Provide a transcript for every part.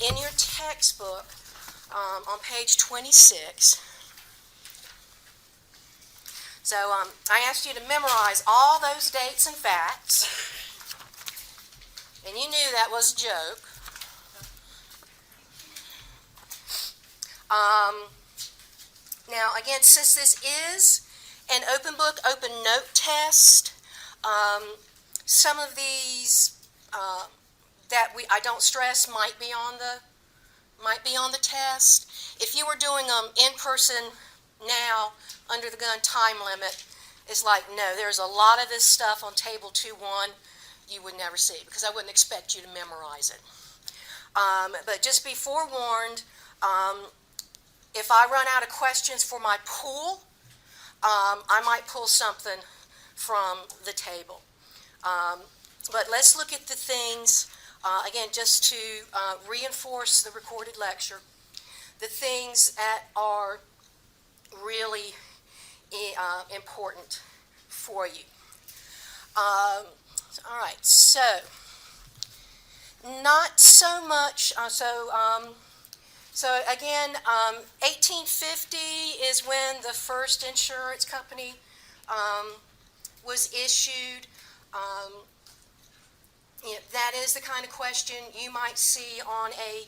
In your textbook, on page 26, so I asked you to memorize all those dates and facts, and you knew that was a joke. Now, again, since this is an open book, open note test, some of these that I don't stress might be on the test. If you were doing them in person now, under the gun time limit, it's like, no, there's a lot of this stuff on table 2-1 you would never see, because I wouldn't expect you to memorize it. But just be forewarned, if I run out of questions for my pool, I might pull something from the table. But let's look at the things, again, just to reinforce the recorded lecture, the things that are really important for you. All right, so not so much, so again, 1850 is when the first insurance company was issued. That is the kind of question you might see on a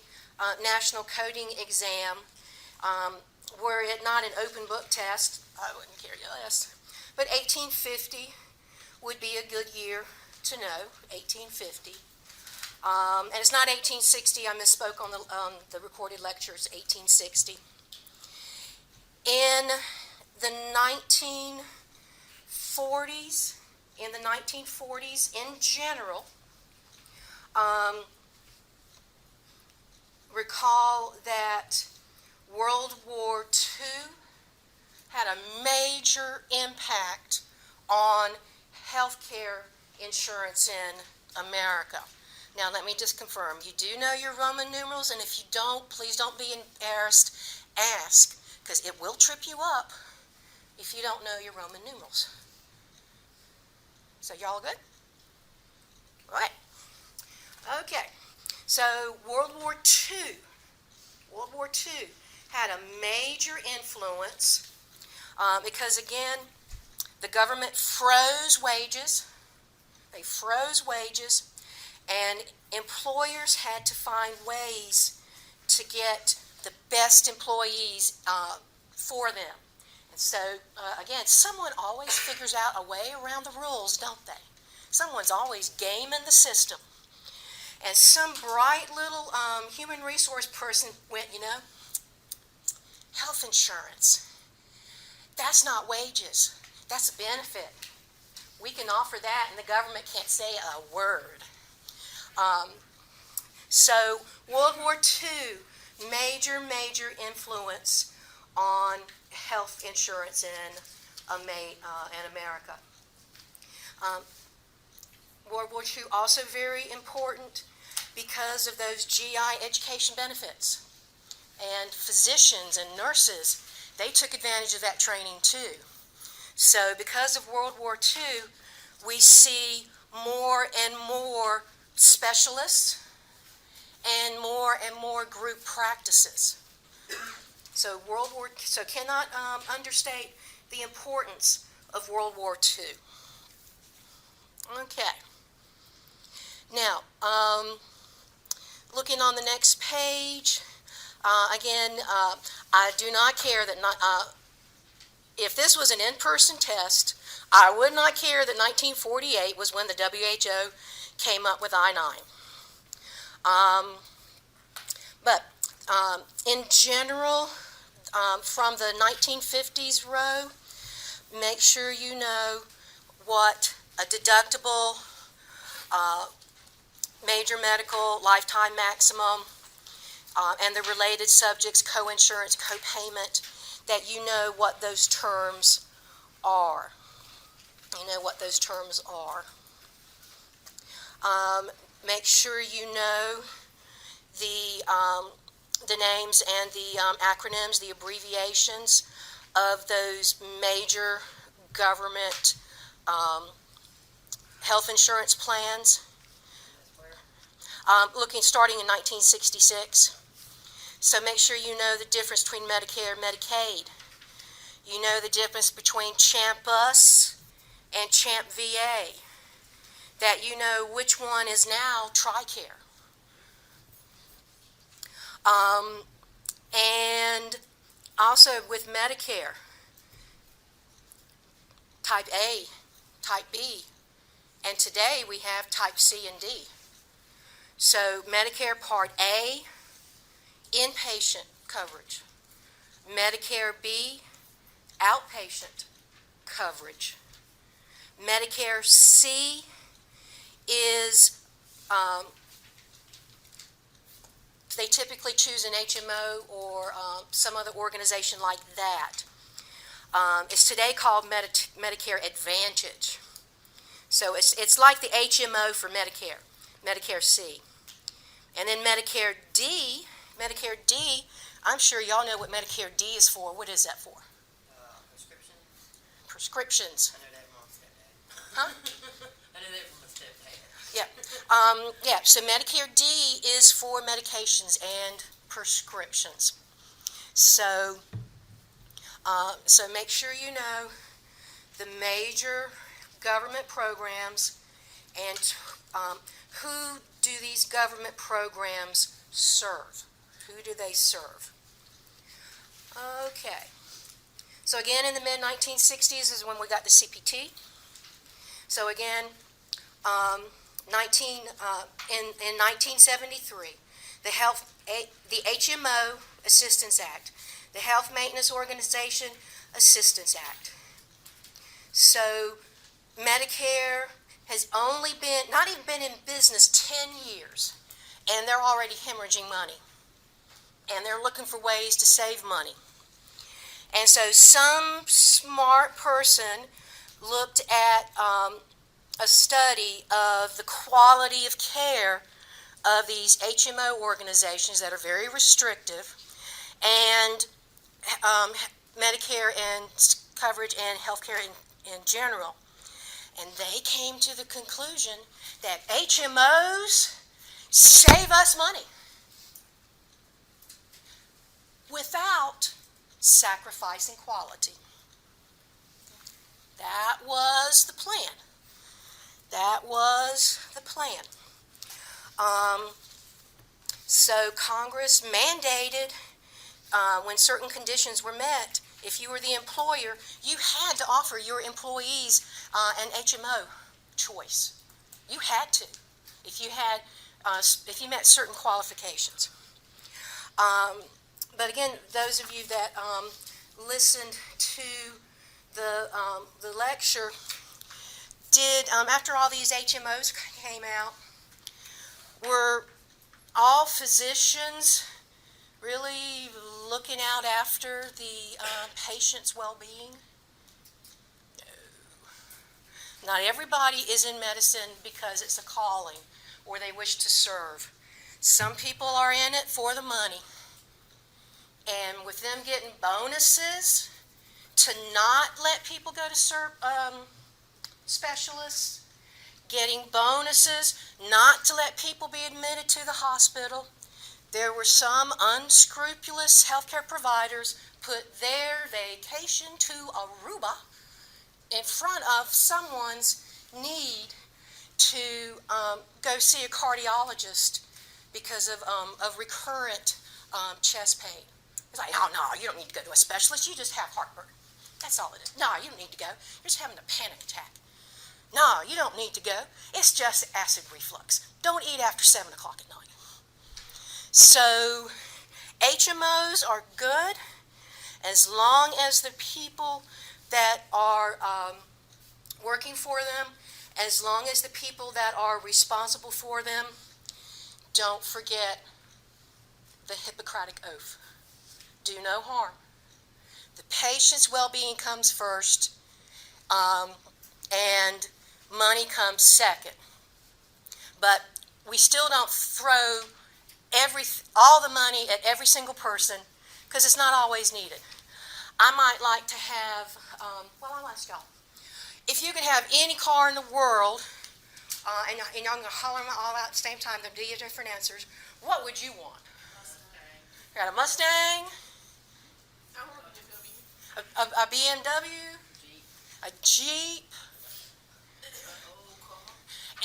national coding exam. Were it not an open book test, I wouldn't care less. But 1850 would be a good year to know, 1850. And it's not 1860, I misspoke on the recorded lecture, it's 1860. In the 1940s, in general, recall that World War II had a major impact on healthcare insurance in America. Now, let me just confirm, you do know your Roman numerals, and if you don't, please don't be embarrassed. Ask, because it will trip you up if you don't know your Roman numerals. So, y'all good? All right. Okay. So, World War II had a major influence because, again, the government froze wages. They froze wages, and employers had to find ways to get the best employees for them. And so, again, someone always figures out a way around the rules, don't they? Someone's always gaming the system. And some bright little human resource person went, health insurance, that's not wages, that's a benefit. We can offer that and the government can't say a word. So World War II, major influence on health insurance in America. World War II also very important because of those GI education benefits. And physicians and nurses, they took advantage of that training too. So because of World War II, we see more and more specialists and more group practices. So cannot understate the importance of World War II. Okay. Now, looking on the next page, again, I do not care that if this was an in-person test, I would not care that 1948 was when the WHO came up with I-9. But in general, from the 1950s row, make sure you know what a deductible, major medical, lifetime maximum, and the related subjects, co-insurance, co-payment, that you know what those terms are. You know what those terms are. Make sure you know the names and the acronyms, the abbreviations of those major government health insurance plans. starting in 1966. So make sure you know the difference between Medicare and Medicaid. You know the difference between CHAMP-US and CHAMP-VA. That you know which one is now TRICARE. And also with Medicare, Type A, Type B, and today we have Type C and D. So Medicare Part A, inpatient coverage. Medicare B, outpatient coverage. Medicare C is, they typically choose an HMO or some other organization like that. It's today called Medicare Advantage. So it's like the HMO for Medicare, Medicare C. And then Medicare D, I'm sure y'all know what Medicare D is for. What is that for? Prescription? Prescriptions. I know that from my stepdad. Huh? I know that from my stepdad. Yeah, so Medicare D is for medications and prescriptions. So make sure you know the major government programs and who do these government programs serve? Who do they serve? Okay. So again, in the mid-1960s is when we got the CPT. So again, in 1973, the HMO Assistance Act, the Health Maintenance Organization Assistance Act. So Medicare has only been, not even been in business 10 years, and they're already hemorrhaging money. And they're looking for ways to save money. And so some smart person looked at a study of the quality of care of these HMO organizations that are very restrictive, and Medicare and coverage and healthcare in general. And they came to the conclusion that HMOs save us money without sacrificing quality. That was the plan. That was the plan. So Congress mandated when certain conditions were met, if you were the employer, you had to offer your employees an HMO choice. You had to, if you had, if you met certain qualifications. But again, those of you that listened to the lecture, did after all these HMOs came out, were all physicians really looking out after the patient's well-being? No. Not everybody is in medicine because it's a calling or they wish to serve. Some people are in it for the money. And with them getting bonuses to not let people go to specialists, getting bonuses not to let people be admitted to the hospital, there were some unscrupulous healthcare providers put their vacation to Aruba in front of someone's need to go see a cardiologist because of recurrent chest pain. It's like, oh, no, you don't need to go to a specialist. You just have heartburn. That's all it is. No, you don't need to go. You're just having a panic attack. No, you don't need to go. It's just acid reflux. Don't eat after 7 o'clock at night. So HMOs are good as long as the people that are working for them, as long as the people that are responsible for them don't forget the Hippocratic Oath. Do no harm. The patient's well-being comes first, and money comes second. But we still don't throw all the money at every single person because it's not always needed. I might like to have, well, I'll ask y'all. If you could have any car in the world, and y'all going to holler them all out at the same time. They'll give you different answers. What would you want? Got a Mustang? A BMW? A Jeep?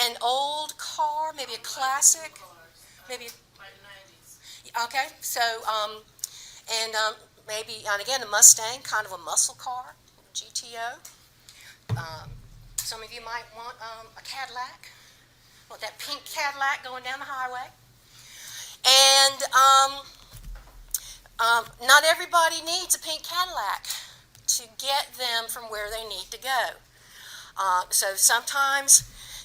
An old car? Maybe a classic? Maybe. Okay, so maybe, and again, a Mustang, kind of a muscle car, GTO. Some of you might want a Cadillac. Want that pink Cadillac going down the highway. And not everybody needs a pink Cadillac to get them from where they need to go. So sometimes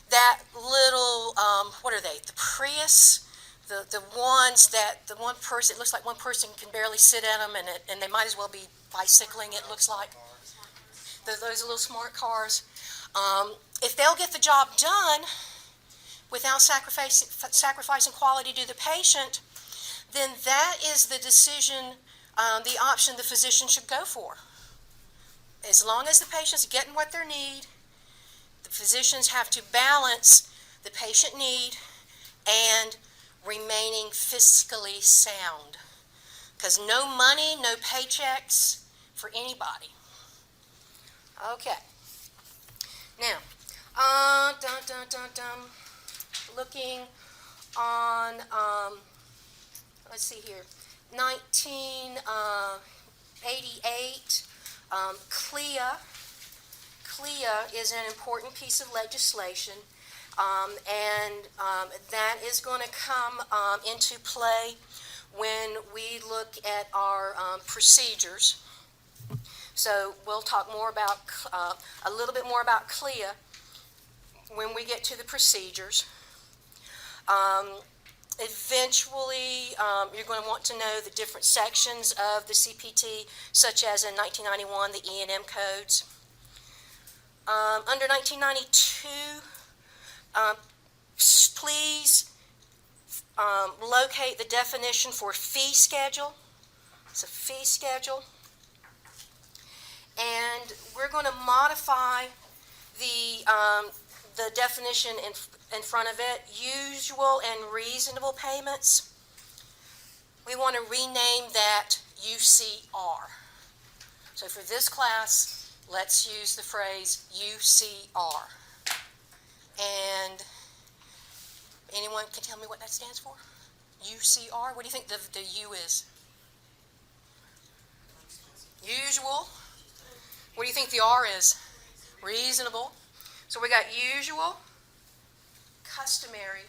that little, what are they, the Prius, the ones that the one person, it looks like one person can barely sit in them, and they might as well be bicycling, it looks like. Those little smart cars. If they'll get the job done without sacrificing quality to the patient, then that is the decision, the option the physician should go for. As long as the patient's getting what they need, the physicians have to balance the patient need and remaining fiscally sound. Because no money, no paychecks for anybody. Okay. Now, looking on, let's see here, 1988, CLIA. CLIA is an important piece of legislation, and that is going to come into play when we look at our procedures. So we'll talk more about a little bit more about CLIA when we get to the procedures. Eventually, you're going to want to know the different sections of the CPT, such as in 1991, the E&M codes. Under 1992, please locate the definition for fee schedule. It's a fee schedule. And we're going to modify the definition in front of it, usual and reasonable payments. We want to rename that UCR. So for this class, let's use the phrase UCR. And anyone can tell me what that stands for? UCR? What do you think the U is? Usual. What do you think the R is? Reasonable. So we got usual, customary,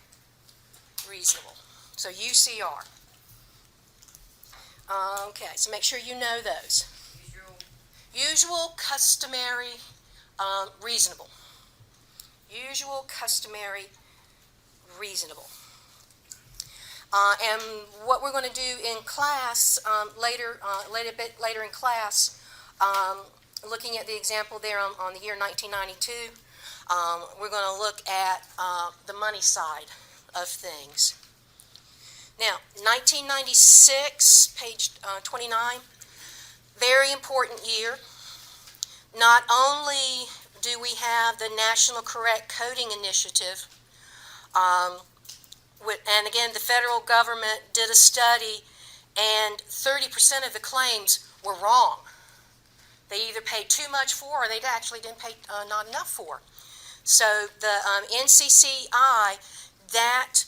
reasonable. So UCR. Okay, so make sure you know those. Usual, customary, reasonable. Usual, customary, reasonable. And what we're going to do in class later in class, looking at the example there on the year 1992, we're going to look at the money side of things. Now, 1996, page 29, very important year. Not only do we have the National Correct Coding Initiative, and again, the federal government did a study, and 30% of the claims were wrong. They either paid too much for, or they actually didn't pay not enough for. So the NCCI, that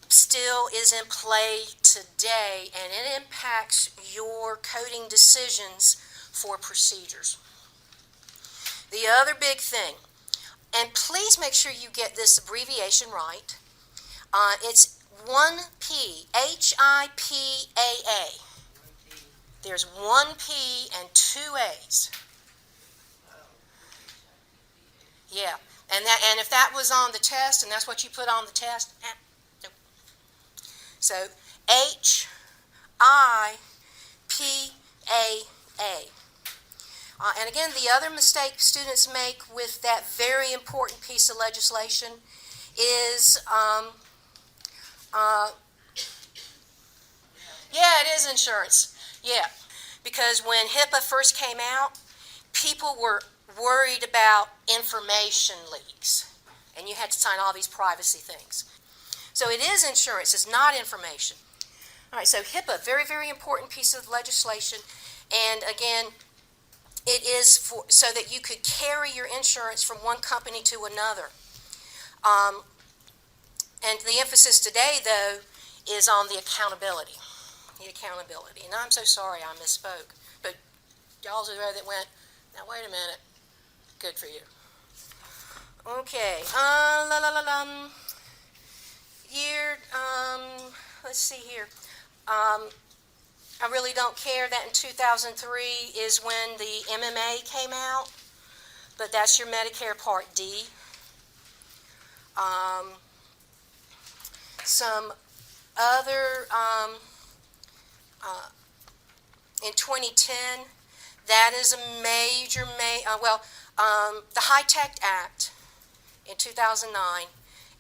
still is in play today, and it impacts your coding decisions for procedures. The other big thing, and please make sure you get this abbreviation right, it's 1P, HIPAA. There's one P and two A's. Yeah, and if that was on the test, and that's what you put on the test, nope. So HIPAA. And again, the other mistake students make with that very important piece of legislation is, yeah, it is insurance. Yeah, because when HIPAA first came out, people were worried about information leaks. and you had to sign all these privacy things. So it is insurance, it's not information. All right, so HIPAA, very, very important piece of legislation. And again, it is so that you could carry your insurance from one company to another. And the emphasis today, though, is on the accountability. The accountability. And I'm so sorry I misspoke. But y'all are there that went, now wait a minute. Good for you. Okay. Let's see here. I really don't care that in 2003 is when the MMA came out, but that's your Medicare Part D. Some other, in 2010, that is a major, the HITECH Act in 2009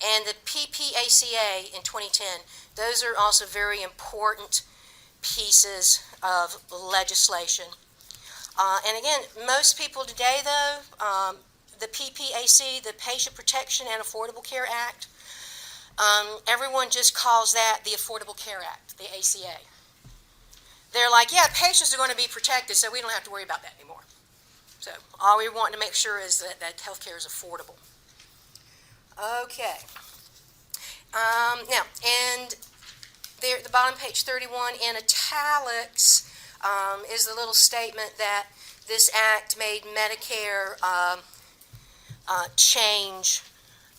and the PPACA in 2010, those are also very important pieces of legislation. And again, most people today, though, the PPAC, the Patient Protection and Affordable Care Act, everyone just calls that the Affordable Care Act, the ACA. They're like, yeah, patients are going to be protected, so we don't have to worry about that anymore. So all we want to make sure is that health care is affordable. Okay. Now, and there at the bottom, page 31, in italics, is the little statement that this act made Medicare change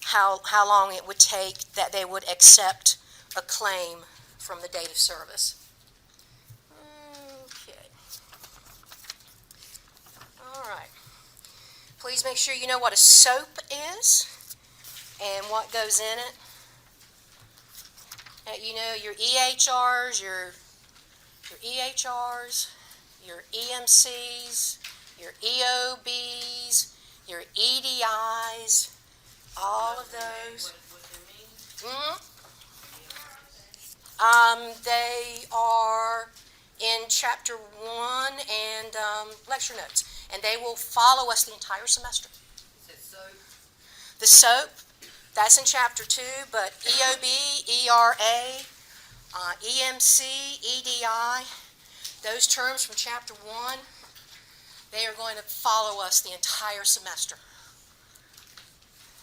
how long it would take that they would accept a claim from the date of service. Okay. All right. Please make sure you know what a SOAP is and what goes in it. You know your EHRs, your EHRs, your EMCs, your EOBs, your EDIs, all of those. What they mean? They are in Chapter 1 and lecture notes, and they will follow us the entire semester. It says so. The SOAP, that's in Chapter 2, but EOB, ERA, EMC, EDI, those terms from Chapter 1, they are going to follow us the entire semester.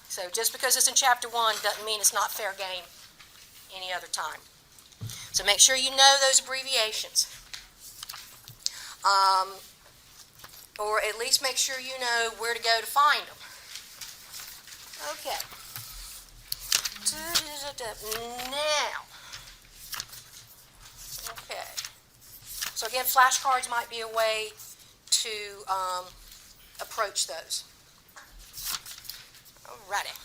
So just because it's in Chapter 1 doesn't mean it's not fair game any other time. So make sure you know those abbreviations. Or at least make sure you know where to go to find them. Okay. Now. Okay. So again, flashcards might be a way to approach those. Alrighty.